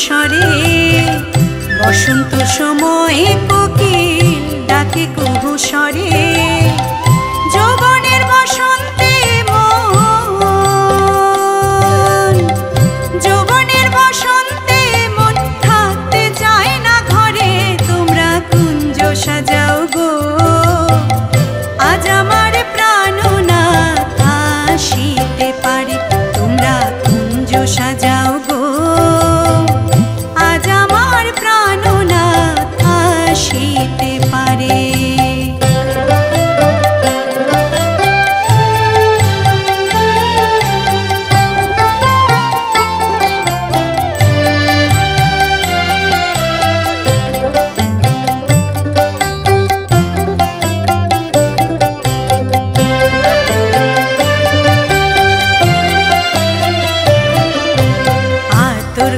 স্বরে বসন্ত সময়ে কোকিল ডাকে কুহু স্বরে যৌবনের বসন্তে মন যৌবনের বসন্তে মন থাকতে চায় না ঘরে তোমরা কুঞ্জ সাজাও গো আজ আমার প্রাণনাথ আসিতে পারে তোমরা কুঞ্জ সাজাও গো আজ আমার প্রাণনাথ আসিতে পারে।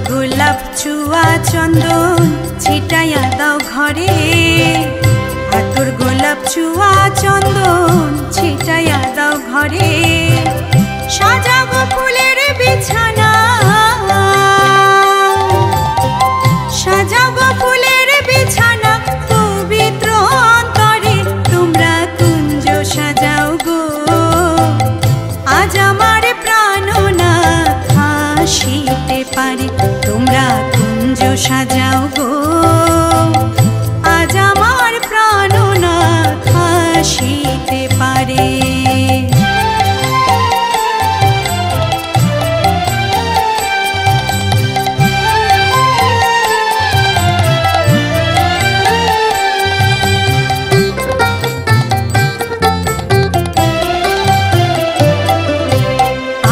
গোলাপ চুয়া চন্দন ছিটাইয়া দাও ঘরে আতর গোলাপ চুয়া চন্দন ছিটাইয়া দাও ঘরে সাজাবো ফুলের বিছানা সাজাবো ফুলের বিছানা পবিত্র অন্তরে তোমরা কুঞ্জ সাজাও গো আজ আমার প্রাণনাথ আসিতে পারে তোমরা কুঞ্জ সাজাও গো আজ আমার প্রাণনাথ আসিতে পারে।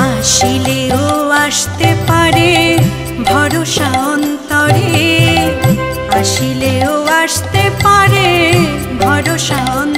আসিলেও আসতে পারে ভরসা অন্তরে আসিলেও আসতে পারে ভরসা অন্তরে